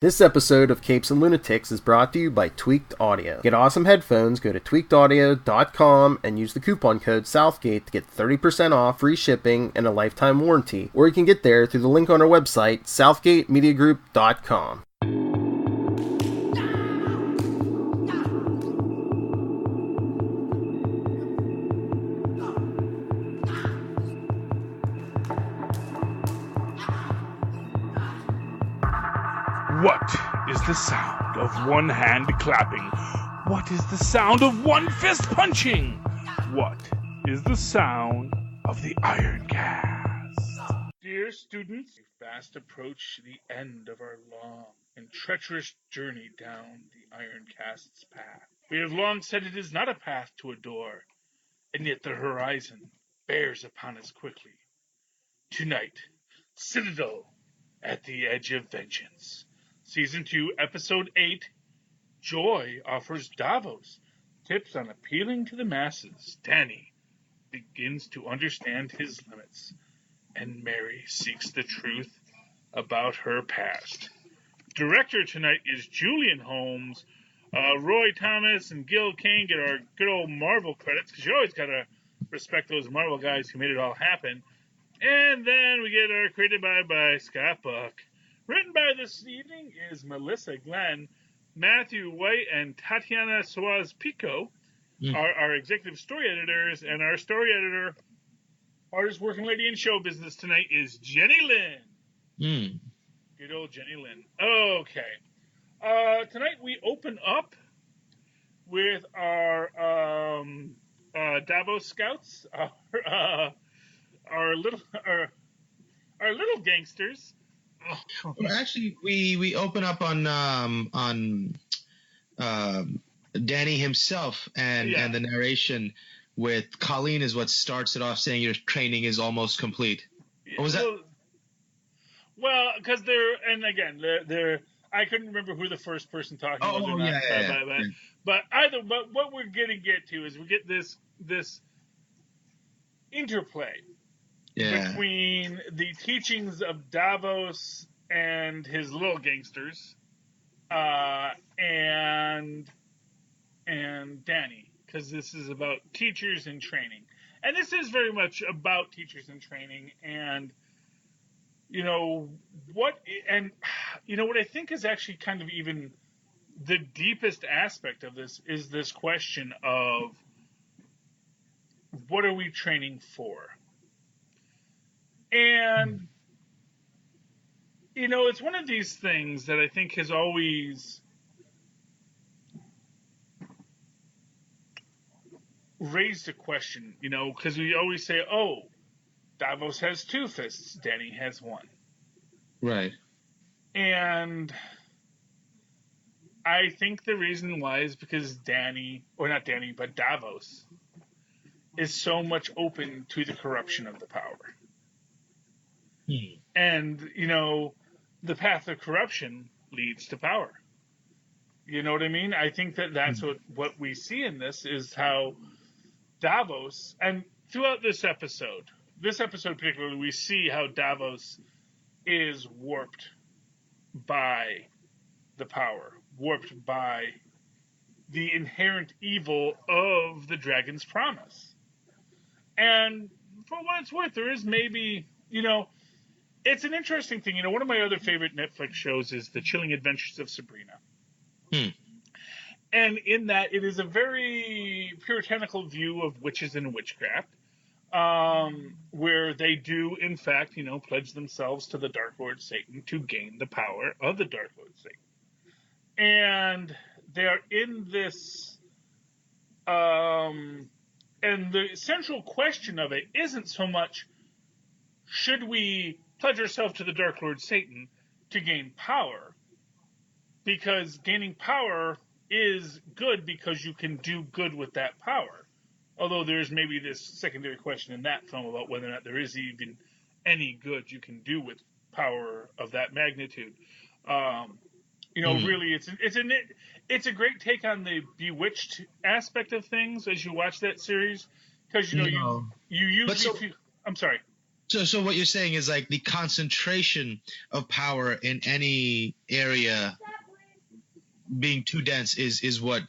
This episode of Capes and Lunatics is brought to you by Tweaked Audio. Get awesome headphones, go to tweakedaudio.com and use the coupon code Southgate to get 30% off, free shipping, and a lifetime warranty. Or you can get there through the link on our website, southgatemediagroup.com. What is the sound of one hand clapping? What is the sound of one fist punching? What is the sound of the IronCast? Dear students, we fast approach the end of our long and treacherous journey down the IronCast's path. We have long said it is not a path to a door, and yet the horizon bears upon us quickly. Tonight, Citadel at the Edge of Vengeance. Season 2, Episode 8, Joy offers Davos tips on appealing to the masses. Danny begins to understand his limits, and Mary seeks the truth about her past. Director tonight is Julian Holmes. Roy Thomas and Gil Kane get our good old Marvel credits, because you always got to respect those Marvel guys who made it all happen. And then we get our created by Scott Buck. Written by this evening is Melissa Glenn, Matthew White, and Tatiana Suarez-Pico are our executive story editors, and our story editor, hardest working lady in show business tonight, is Jenny Lynn. Good old Jenny Lynn. Okay. Tonight we open up with our Davos Scouts, our little gangsters. Well, actually, we open up on Danny himself and the narration with Colleen is what starts it off, saying your training is almost complete. What was that? Well, because they're I couldn't remember who the first person talking was or not. But what we're gonna get to is we get this interplay between the teachings of Davos and his little gangsters, and Danny, because this is about teachers and training, and this is very much about teachers and training, and what I think is actually kind of even the deepest aspect of this is this question of what are we training for? And, it's one of these things that I think has always raised a question, because we always say, oh, Davos has two fists, Danny has one. Right. And I think the reason why is because Davos is so much open to the corruption of the power. And, the path of corruption leads to power. You know what I mean? I think that's what we see in this is how Davos, and throughout this episode particularly, we see how Davos is warped by the power, warped by the inherent evil of the dragon's promise. And for what it's worth, there is maybe, it's an interesting thing. One of my other favorite Netflix shows is The Chilling Adventures of Sabrina. And in that, it is a very puritanical view of witches and witchcraft, where they do, in fact, pledge themselves to the Dark Lord Satan to gain the power of the Dark Lord Satan. And they're in this, and the central question of it isn't so much, should we pledge ourselves to the Dark Lord Satan to gain power? Because gaining power is good because you can do good with that power. Although there's maybe this secondary question in that film about whether or not there is even any good you can do with power of that magnitude. Really, it's a great take on the bewitched aspect of things as you watch that series, because you usually. I'm sorry. So what you're saying is like the concentration of power in any area being too dense is what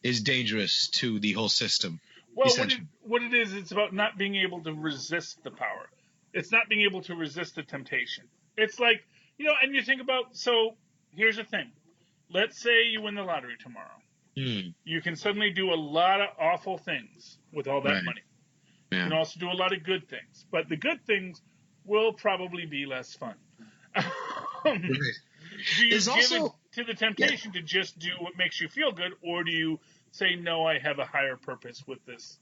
is dangerous to the whole system, Well, essentially. what it is, it's about not being able to resist the power. It's not being able to resist the temptation. It's like, and you think about, so here's the thing. Let's say you win the lottery tomorrow. You can suddenly do a lot of awful things with all that money. Yeah. You can also do a lot of good things, but the good things will probably be less fun. Do you There's give also- it to the temptation to just do what makes you feel good, or do you say, no, I have a higher purpose with this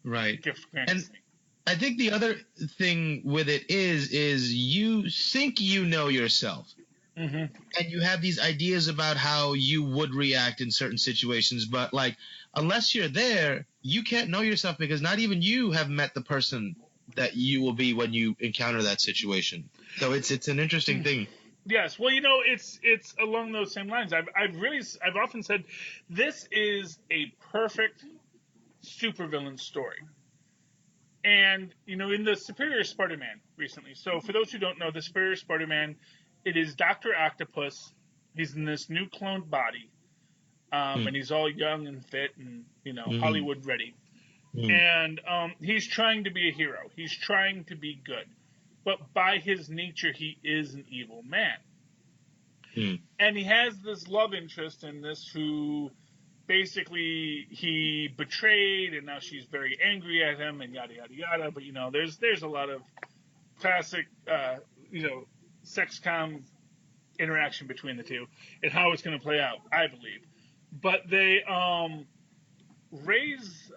Right. gift granted And to me? I think the other thing with it is you think you know yourself. Mm-hmm. And you have these ideas about how you would react in certain situations, but like unless you're there, you can't know yourself because not even you have met the person that you will be when you encounter that situation. So it's an interesting thing. Yes, well, it's along those same lines. I've often said this is a perfect supervillain story. And in the Superior Spider-Man recently. So for those who don't know, the Superior Spider-Man, it is Dr. Octopus. He's in this new cloned body, and he's all young and fit and Hollywood ready. And he's trying to be a hero. He's trying to be good, but by his nature, he is an evil man. And he has this love interest in this who basically he betrayed, and now she's very angry at him, and yada yada yada. But there's a lot of classic sex-com interaction between the two and how it's going to play out, I believe. But they raise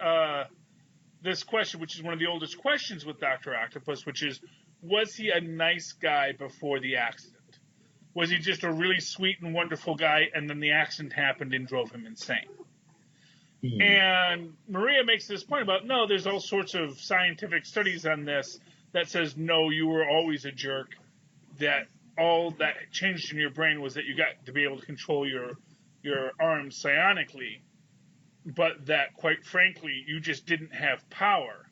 this question, which is one of the oldest questions with Dr. Octopus, which is, was he a nice guy before the accident? Was he just a really sweet and wonderful guy, and then the accident happened and drove him insane? And Maria makes this point about, no, there's all sorts of scientific studies on this that says, no, you were always a jerk, that all that changed in your brain was that you got to be able to control your arms psionically, but that, quite frankly, you just didn't have power.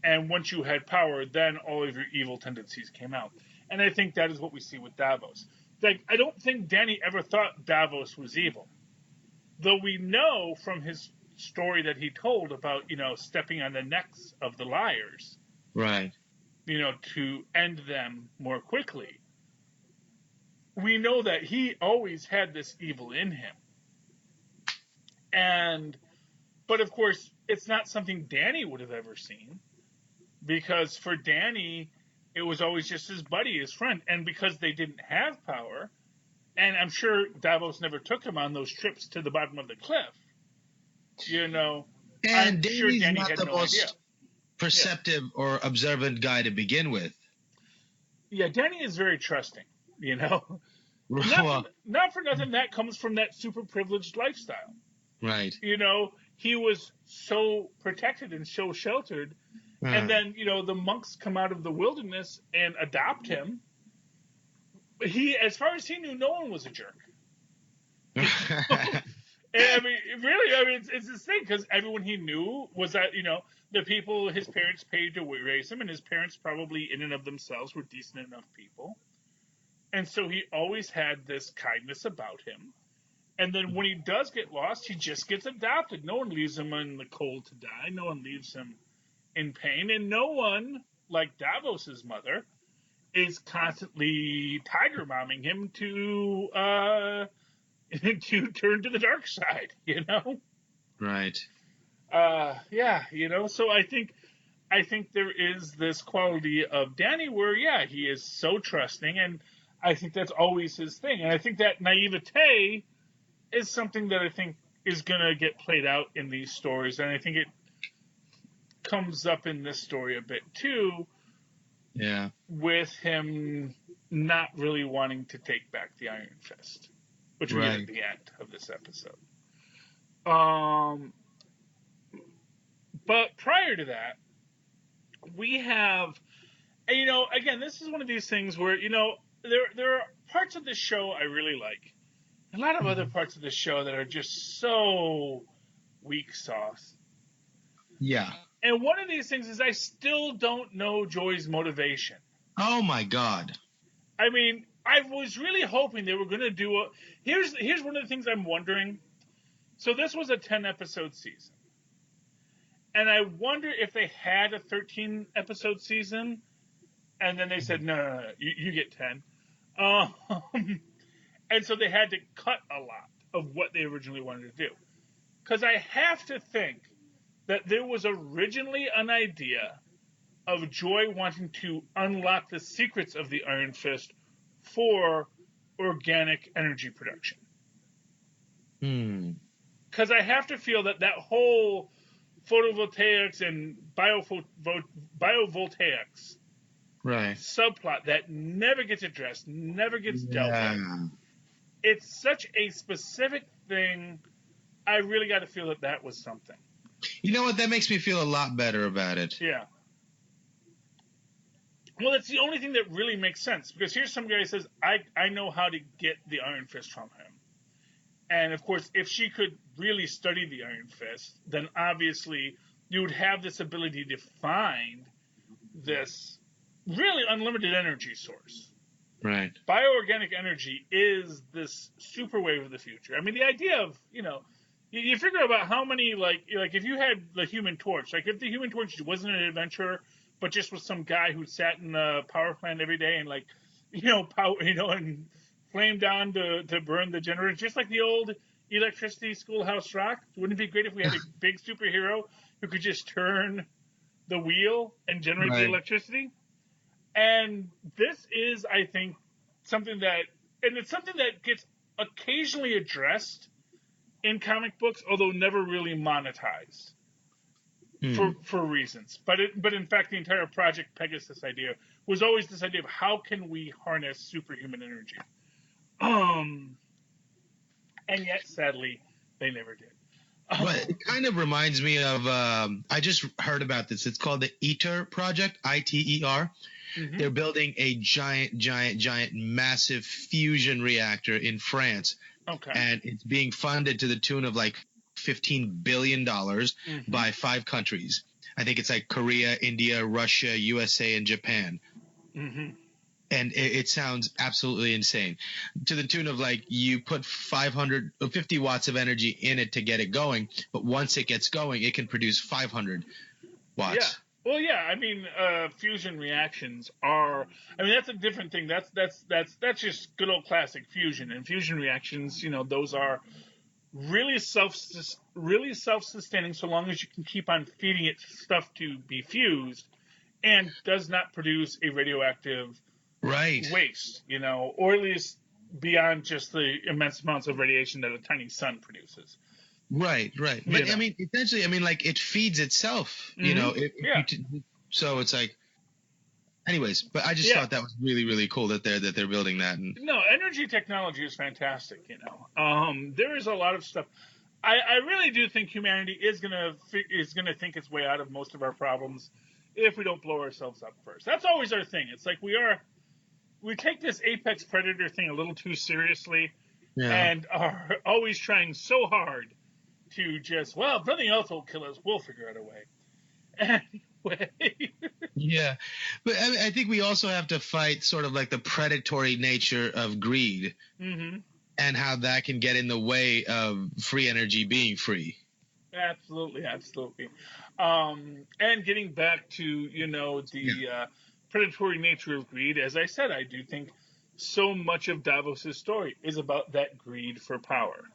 And once you had power, then all of your evil tendencies came out. And I think that is what we see with Davos. Like, I don't think Danny ever thought Davos was evil. Though we know from his story that he told about, stepping on the necks of the liars. Right. To end them more quickly. We know that he always had this evil in him. But of course, it's not something Danny would have ever seen. Because for Danny, it was always just his buddy, his friend. And because they didn't have power, and I'm sure Davos never took him on those trips to the bottom of the cliff, And I'm sure Danny's Danny not had the no most idea. perceptive or observant guy to begin with. Yeah, Danny is very trusting, Well, Not for nothing, that comes from that super privileged lifestyle. right. He was so protected and so sheltered. And then, the monks come out of the wilderness and adopt him. As far as he knew, no one was a jerk. And I mean, really, it's this thing, because everyone he knew was that, the people his parents paid to raise him, and his parents probably in and of themselves were decent enough people. And so he always had this kindness about him. And then when he does get lost, he just gets adopted. No one leaves him in the cold to die. No one leaves him in pain. And no one, like Davos's mother, is constantly tiger momming him to turn to the dark side, Right. So I think there is this quality of Danny where, he is so trusting, and I think that's always his thing. And I think that naivete is something that I think is going to get played out in these stories. And I think it comes up in this story a bit too. Yeah. With him not really wanting to take back the Iron Fist, which we get at the end of this episode. But prior to that, we have, again, this is one of these things where, there are parts of the show I really like. A lot of other parts of the show that are just so weak sauce. Yeah. And one of these things is I still don't know Joy's motivation. Oh my God. I mean, I was really hoping they were going to do a. Here's one of the things I'm wondering. So this was a 10-episode season, and I wonder if they had a 13-episode season, and then they said no, you get 10, and so they had to cut a lot of what they originally wanted to do. Because I have to think that there was originally an idea of Joy wanting to unlock the secrets of the Iron Fist for organic energy production. Because I have to feel that whole photovoltaics and biovoltaics subplot that never gets addressed, never gets dealt with. It's such a specific thing. I really got to feel that was something. You know what? That makes me feel a lot better about it. Yeah. Well, it's the only thing that really makes sense, because here's some guy who says, I know how to get the Iron Fist from him. And, of course, if she could really study the Iron Fist, then obviously you would have this ability to find this really unlimited energy source. Right. Bioorganic energy is this super wave of the future. I mean, the idea of, you figure about how many, like if you had the Human Torch, like if the Human Torch wasn't an adventurer, but just was some guy who sat in a power plant every day and and flamed on to burn the generators, just like the old electricity Schoolhouse Rock. Wouldn't it be great if we had a big superhero who could just turn the wheel and generate the electricity? And this is, I think, something that gets occasionally addressed in comic books, although never really monetized for reasons. But in fact, the entire Project Pegasus idea was always this idea of how can we harness superhuman energy. And yet, sadly, they never did. But it kind of reminds me of, I just heard about this. It's called the ITER project, ITER. Mm-hmm. They're building a giant, massive fusion reactor in France. Okay. And it's being funded to the tune of like $15 billion by 5 countries. I think it's like Korea, India, Russia, USA, and Japan. Mm-hmm. And it sounds absolutely insane, to the tune of like you put 50 watts of energy in it to get it going, but once it gets going, it can produce 500 watts. Yeah. Well, yeah. I mean, fusion reactions are. I mean, that's a different thing. That's just good old classic fusion. And fusion reactions, those are really self-sustaining, so long as you can keep on feeding it stuff to be fused, and does not produce a radioactive waste, or at least beyond just the immense amounts of radiation that a tiny sun produces. Right. But I mean, essentially, like it feeds itself, so it's like, anyways, but I just thought that was really, really cool that they're building that. And no, energy technology is fantastic, there is a lot of stuff. I really do think humanity is gonna think its way out of most of our problems if we don't blow ourselves up first. That's always our thing. It's like we take this apex predator thing a little too seriously, and are always trying so hard to just, if nothing else will kill us, we'll figure out a way. Anyway. Yeah. But I think we also have to fight sort of like the predatory nature of greed, and how that can get in the way of free energy being free. Absolutely. And getting back to, the predatory nature of greed, as I said, I do think so much of Davos's story is about that greed for power.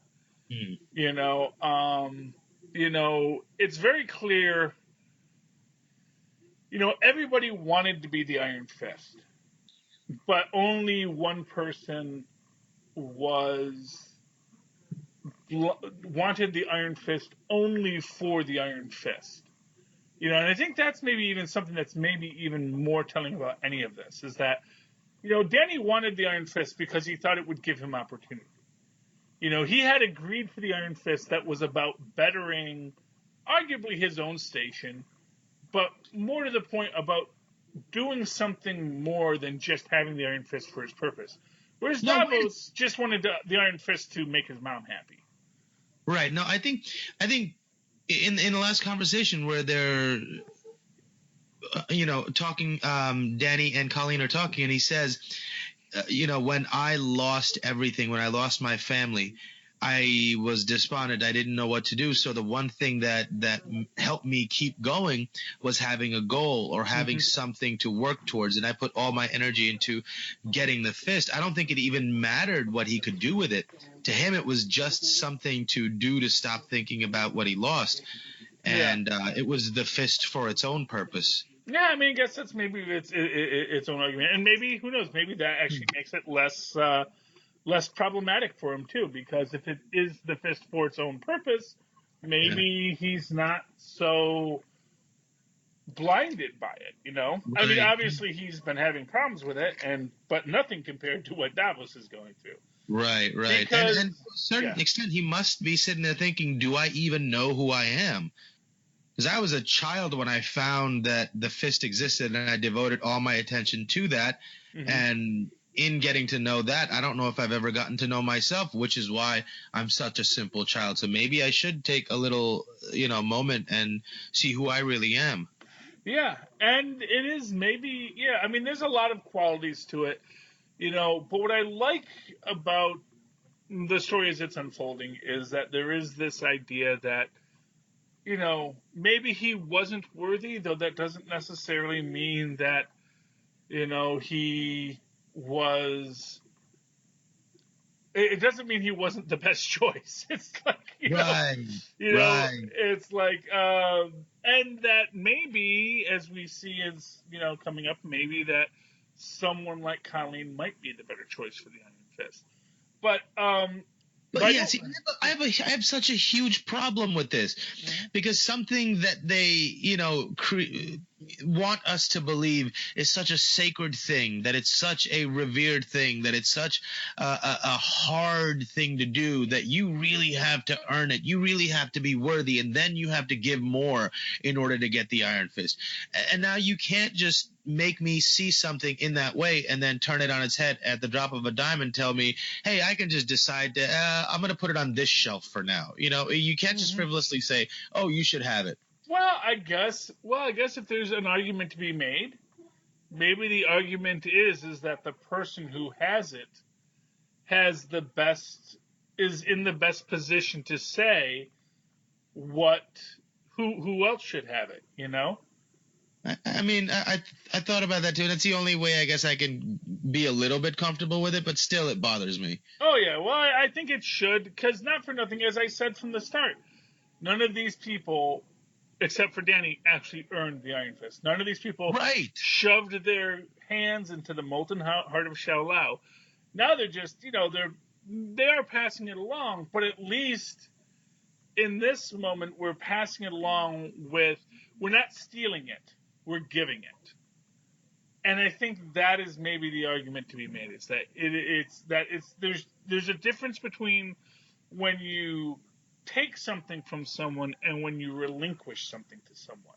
It's very clear, everybody wanted to be the Iron Fist, but only one person wanted the Iron Fist only for the Iron Fist. And I think that's maybe even something that's maybe even more telling about any of this, is that, Danny wanted the Iron Fist because he thought it would give him opportunity. He had a greed for the Iron Fist that was about bettering arguably his own station, but more to the point about doing something more than just having the Iron Fist for his purpose. Whereas Davos just wanted the Iron Fist to make his mom happy. Right. No, I think in the last conversation where they're talking, Danny and Colleen are talking, and he says, when I lost everything, when I lost my family, I was despondent. I didn't know what to do. So the one thing that helped me keep going was having a goal or having something to work towards. And I put all my energy into getting the fist. I don't think it even mattered what he could do with it. To him, it was just something to do to stop thinking about what he lost. And it was the fist for its own purpose. Yeah, I mean, I guess that's maybe its own argument, and maybe, who knows, maybe that actually makes it less problematic for him too, because if it is the fist for its own purpose, maybe he's not so blinded by it. Right. I mean, obviously he's been having problems with it, but nothing compared to what Davos is going through. Right. Because, and to a certain extent, he must be sitting there thinking, do I even know who I am? Because I was a child when I found that the fist existed, and I devoted all my attention to that. And in getting to know that, I don't know if I've ever gotten to know myself, which is why I'm such a simple child. So maybe I should take a little, moment and see who I really am. Yeah, and it is maybe, I mean, there's a lot of qualities to it, but what I like about the story as it's unfolding is that there is this idea that, maybe he wasn't worthy, though that doesn't necessarily mean that, he was. It doesn't mean he wasn't the best choice. It's like, it's like, and that maybe, as we see as, coming up, maybe that someone like Colleen might be the better choice for the Iron Fist. But yeah, see, I have such a huge problem with this, because something that they, want us to believe is such a sacred thing, that it's such a revered thing, that it's such a hard thing to do, that you really have to earn it. You really have to be worthy, and then you have to give more in order to get the Iron Fist. And now you can't just make me see something in that way and then turn it on its head at the drop of a dime and tell me, hey, I can just decide to, I'm going to put it on this shelf for now. You can't just frivolously say, oh, you should have it. Well, I guess if there's an argument to be made, maybe the argument is that the person who has it is in the best position to say who else should have it, I mean, I thought about that too, and it's the only way I guess I can be a little bit comfortable with it, but still it bothers me. Oh, yeah, well, I think it should, because not for nothing, as I said from the start, none of these people, except for Danny, actually earned the Iron Fist. None of these people shoved their hands into the molten heart of Shao-Lao. Now they're just, they are passing it along, but at least in this moment, we're passing it along we're not stealing it. We're giving it, and I think that is maybe the argument to be made. Is that there's a difference between when you take something from someone and when you relinquish something to someone.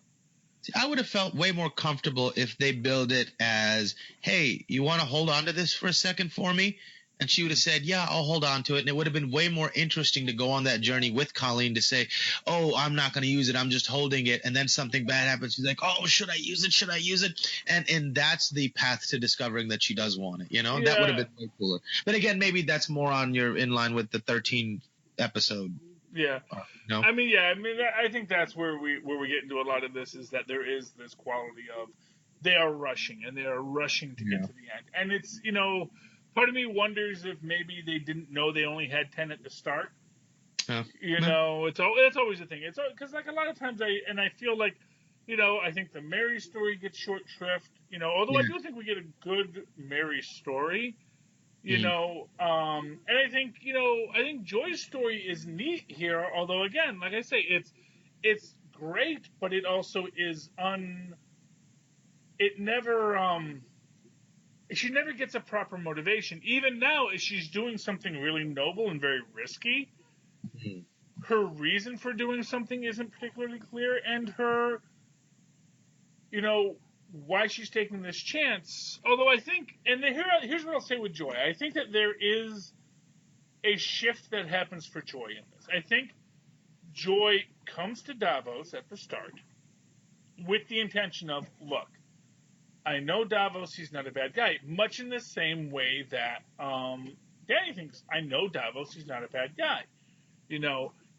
See, I would have felt way more comfortable if they build it as, hey, you want to hold on to this for a second for me? And she would have said, yeah, I'll hold on to it. And it would have been way more interesting to go on that journey with Colleen to say, oh, I'm not going to use it. I'm just holding it. And then something bad happens. She's like, oh, should I use it? Should I use it? And that's the path to discovering that she does want it. That would have been way cooler. But again, maybe that's more in line with the 13th episode. Yeah. I mean, I think that's where we get into a lot of this, is that there is this quality of they are rushing to get to the end. And it's, part of me wonders if maybe they didn't know they only had 10 at the start. It's always a thing. It's because, like, a lot of times I feel like, I think the Mary story gets short shrift. Although I do think we get a good Mary story. And I think Joy's story is neat here. Although, again, like I say, it's great, but it also is it never she never gets a proper motivation. Even now, as she's doing something really noble and very risky, her reason for doing something isn't particularly clear, and her, why she's taking this chance. Although I think, and here's what I'll say with Joy. I think that there is a shift that happens for Joy in this. I think Joy comes to Davos at the start with the intention of, look, I know Davos, he's not a bad guy. Much in the same way that Danny thinks, I know Davos, he's not a bad guy.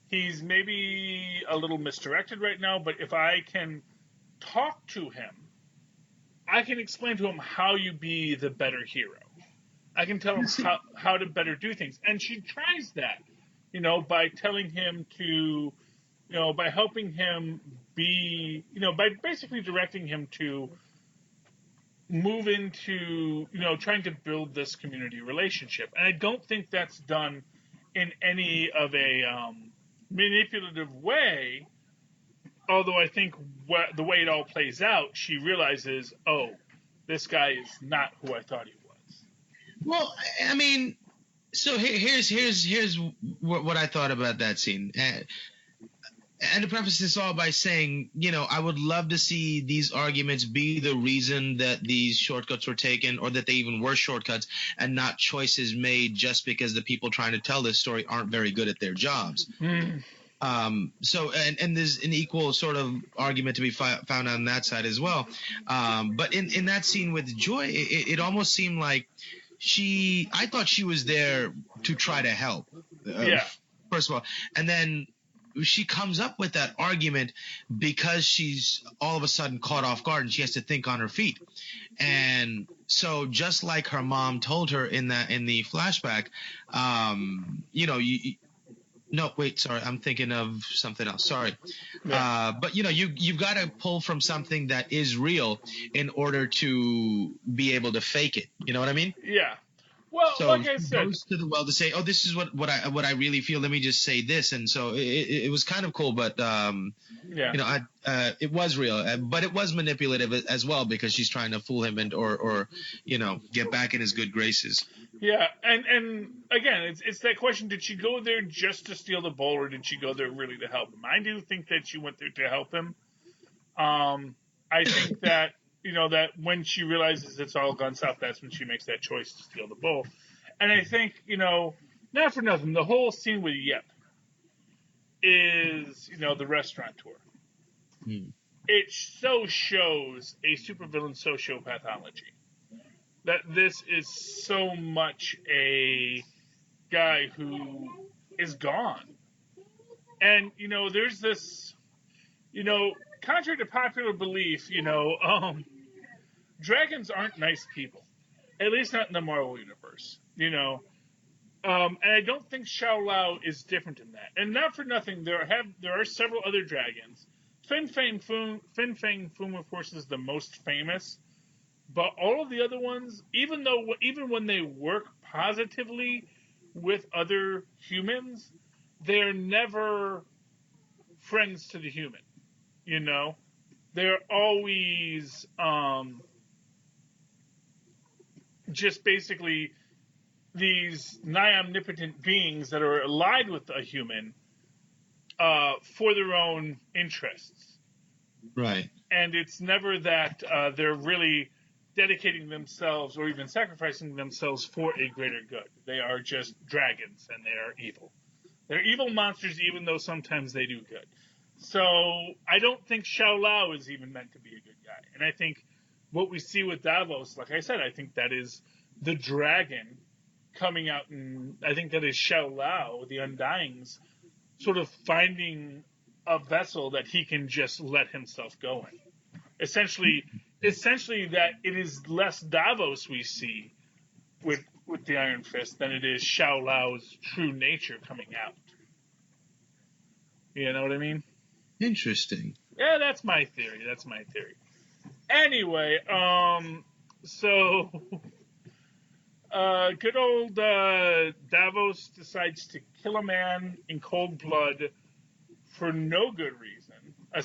He's maybe a little misdirected right now, but if I can talk to him, I can explain to him how you be the better hero. I can tell him how to better do things. And she tries that, by telling him to, by helping him be, by basically directing him to move into, trying to build this community relationship. And I don't think that's done in any of a manipulative way, although I think the way it all plays out, she realizes, oh, this guy is not who I thought he was. Well, I mean, so here's what I thought about that scene. And to preface this all by saying, I would love to see these arguments be the reason that these shortcuts were taken, or that they even were shortcuts and not choices made just because the people trying to tell this story aren't very good at their jobs. So there's an equal sort of argument to be found on that side as well. But in that scene with Joy, it almost seemed like I thought she was there to try to help. First of all, and then she comes up with that argument because she's all of a sudden caught off guard and she has to think on her feet. And so just like her mom told her in the flashback, no, wait, sorry, I'm thinking of something else. Sorry. Yeah. But you've got to pull from something that is real in order to be able to fake it. You know what I mean? Yeah. Well, so like I said, goes to the well to say, oh, this is what I really feel. Let me just say this, and so it was kind of cool, but it was real, but it was manipulative as well because she's trying to fool him or get back in his good graces. Yeah, and again, it's that question: did she go there just to steal the bowl, or did she go there really to help him? I do think that she went there to help him. I think that. That when she realizes it's all gone south, that's when she makes that choice to steal the bowl. And I think, not for nothing, the whole scene with Yep is, the restaurateur. It so shows a supervillain sociopathology. That this is so much a guy who is gone. And, there's this, contrary to popular belief, dragons aren't nice people, at least not in the Marvel universe, and I don't think Xiao Lao is different in that. And not for nothing, there are several other dragons. Fin Fang Foom, of course, is the most famous, but all of the other ones, even when they work positively with other humans, they're never friends to the human. They're always just basically these nigh omnipotent beings that are allied with a human for their own interests. Right. And it's never that they're really dedicating themselves or even sacrificing themselves for a greater good. They are just dragons, and they are evil. They're evil monsters, even though sometimes they do good. So I don't think Xiao Lao is even meant to be a good guy. And I think what we see with Davos, like I said, I think that is the dragon coming out, and I think that is Xiao Lao, the Undyings, sort of finding a vessel that he can just let himself go in. Essentially that it is less Davos we see with the Iron Fist than it is Xiao Lao's true nature coming out. You know what I mean? Interesting. Yeah, that's my theory. Anyway, so good old Davos decides to kill a man in cold blood for no good reason.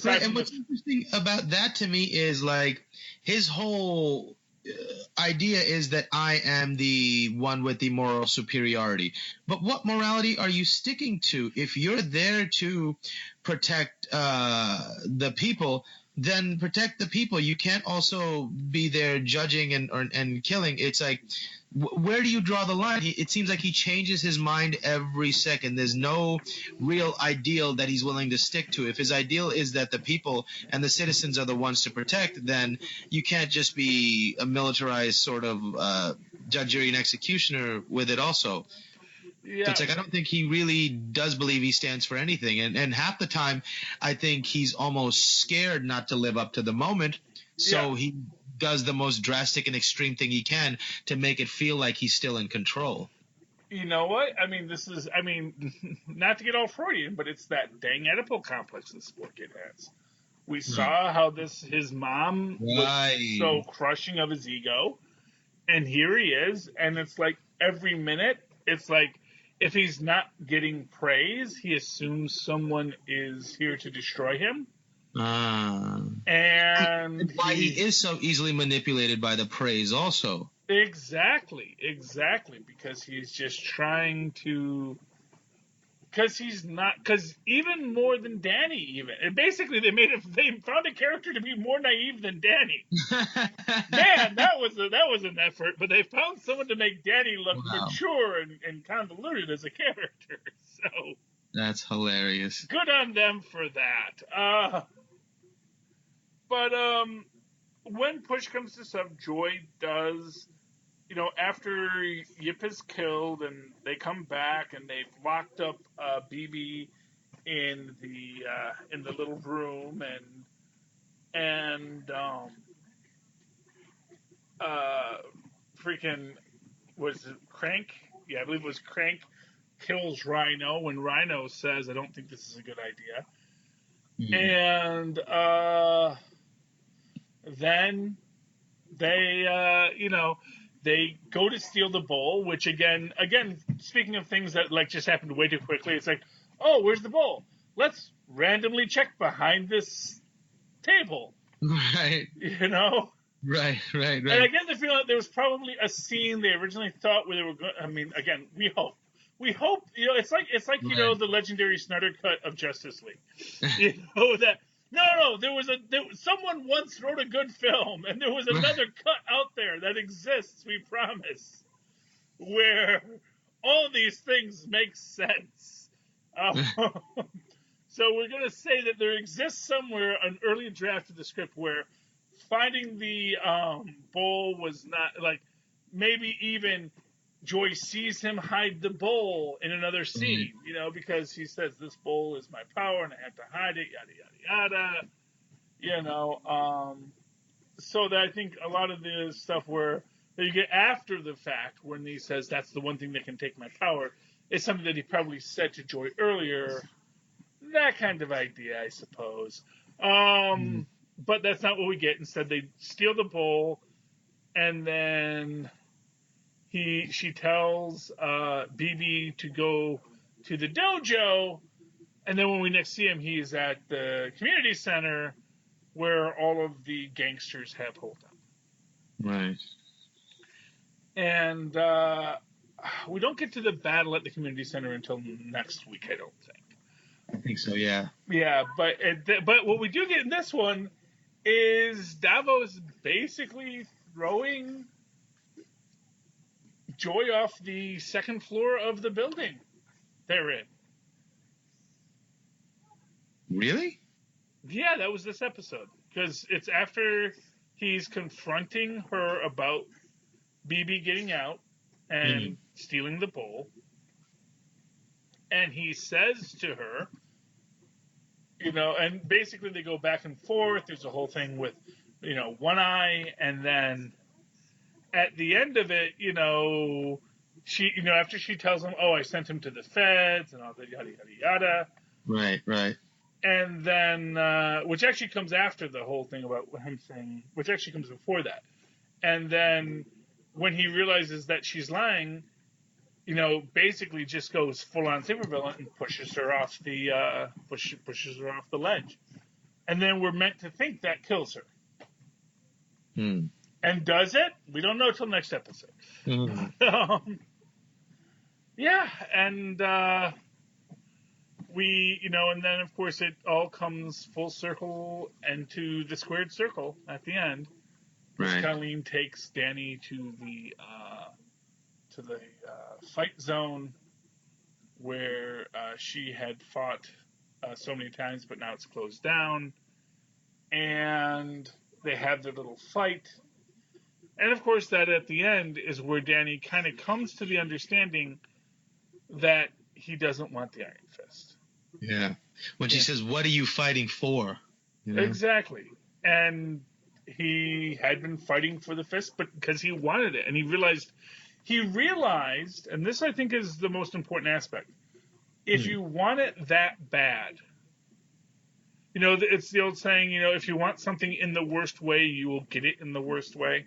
Right, and what's interesting about that to me is like his whole idea is that I am the one with the moral superiority. But what morality are you sticking to? If you're there to protect the people, then protect the people. You can't also be there judging and killing. It's like, where do you draw the line? It seems like he changes his mind every second. There's no real ideal that he's willing to stick to. If his ideal is that the people and the citizens are the ones to protect, then you can't just be a militarized sort of judge, jury, and executioner with it also. Yeah. So it's like, I don't think he really does believe he stands for anything. And half the time, I think he's almost scared not to live up to the moment. So he does the most drastic and extreme thing he can to make it feel like he's still in control. You know what? I mean, not to get all Freudian, but it's that dang Oedipal complex this poor kid has. We saw how his mom was so crushing of his ego, and here he is, and it's like every minute, it's like, if he's not getting praise, he assumes someone is here to destroy him. And why he is so easily manipulated by the praise also. Exactly, because he's just trying to... Because even more than Danny, and basically they found a character to be more naive than Danny. Man, that was an effort, but they found someone to make Danny look mature and convoluted as a character. So that's hilarious. Good on them for that. But when push comes to shove, Joy does. After Yip is killed and they come back and they've locked up BB in the little room and freaking was it Crank? Yeah, I believe it was Crank kills Rhino when Rhino says, "I don't think this is a good idea." And then they they go to steal the bowl, which again, speaking of things that like just happened way too quickly, it's like, oh, where's the bowl? Let's randomly check behind this table. Right. Right. And I get the feeling that there was probably a scene they originally thought where they were going. I mean, again, we hope. It's like right. The legendary Snyder cut of Justice League. That. No, someone once wrote a good film, and there was another cut out there that exists, we promise, where all these things make sense. So we're going to say that there exists somewhere an early draft of the script where finding the bowl was not, like, maybe even Joy sees him hide the bowl in another scene, because he says, this bowl is my power and I have to hide it, yada, yada, yada. So that I think a lot of the stuff where that you get after the fact when he says, that's the one thing that can take my power, is something that he probably said to Joy earlier. That kind of idea, I suppose. But that's not what we get. Instead, they steal the bowl, and then she tells BB to go to the dojo, and then when we next see him, he's at the community center where all of the gangsters have holed up. Right. And we don't get to the battle at the community center until next week, I don't think. I think so, yeah. Yeah, but what we do get in this one is Davos basically throwing Joy off the second floor of the building they're in. Really? Yeah, that was this episode. Because it's after he's confronting her about BB getting out and stealing the bowl. And he says to her, and basically they go back and forth. There's a whole thing with, One Eye, and then at the end of it, she, after she tells him, oh, I sent him to the feds and all the yada, yada, yada. Right. And then, which actually comes after the whole thing about him saying, which actually comes before that. And then when he realizes that she's lying, basically just goes full on supervillain and pushes her off the ledge. And then we're meant to think that kills her. And does it? We don't know till next episode. Yeah, and and then of course it all comes full circle into the squared circle at the end. Right. Colleen takes Danny to the fight zone where she had fought so many times, but now it's closed down. And they have their little fight. And of course, that at the end is where Danny kind of comes to the understanding that he doesn't want the Iron Fist. Yeah. When she says, "What are you fighting for?" You know? Exactly. And he had been fighting for the fist, but because he wanted it, and he realized, and this I think is the most important aspect. If you want it that bad, it's the old saying, if you want something in the worst way, you will get it in the worst way.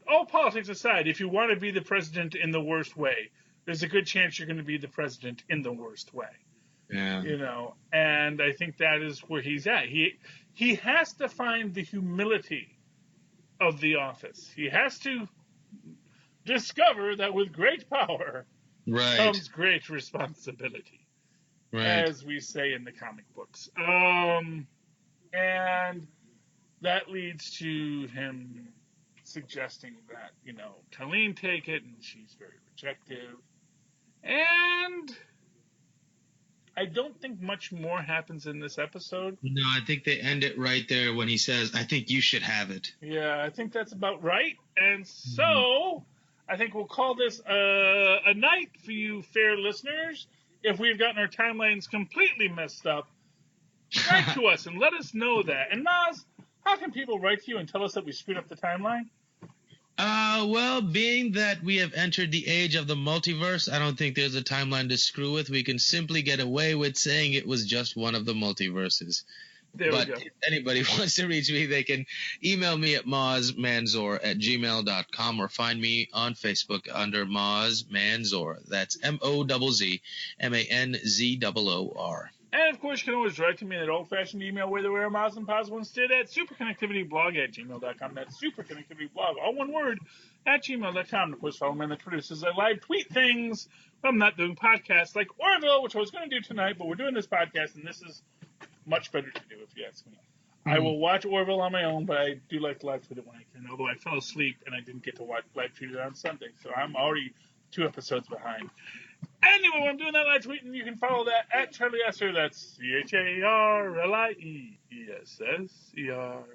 All politics aside, if you want to be the president in the worst way, there's a good chance you're going to be the president in the worst way. Yeah. And I think that is where he's at. He has to find the humility of the office. He has to discover that with great power comes great responsibility, as we say in the comic books. And that leads to him suggesting that, Colleen take it, and she's very rejective. And I don't think much more happens in this episode. No, I think they end it right there when he says, "I think you should have it." Yeah, I think that's about right. And so I think we'll call this a night for you fair listeners. If we've gotten our timelines completely messed up, write to us and let us know that. And Mozz, how can people write to you and tell us that we screwed up the timeline? Well, being that we have entered the age of the multiverse, I don't think there's a timeline to screw with. We can simply get away with saying it was just one of the multiverses. But if anybody wants to reach me, they can email me at mozzmanzor@gmail.com or find me on Facebook under Mozz Manzor. That's MOZZMANZOOR. And, of course, you can always write to me in that old-fashioned email where Mozz and Paz once did at superconnectivityblog@gmail.com. That's superconnectivityblog, all one word, @gmail.com. Of course, follow me on the Twitter. Says I live tweet things. I'm not doing podcasts like Orville, which I was going to do tonight, but we're doing this podcast, and this is much better to do, if you ask me. I will watch Orville on my own, but I do like to live tweet it when I can, although I fell asleep and I didn't get to live tweet it on Sunday, so I'm already 2 episodes behind. Anyway, when I'm doing that live tweeting, you can follow that at Charlie Esser. That's CharlieEsser.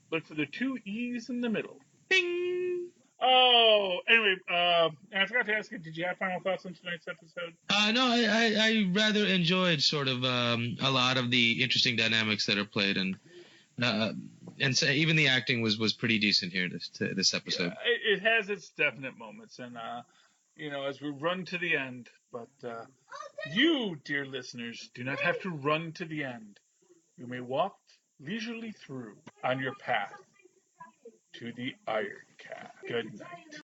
Look for the 2 E's in the middle. Bing! Oh, anyway, and I forgot to ask you, did you have final thoughts on tonight's episode? No, I rather enjoyed sort of a lot of the interesting dynamics that are played, and so even the acting was pretty decent here this episode. Yeah, it has its definite moments, and as we run to the end, but you, dear listeners, do not have to run to the end. You may walk leisurely through on your path to the IronCast. Good night.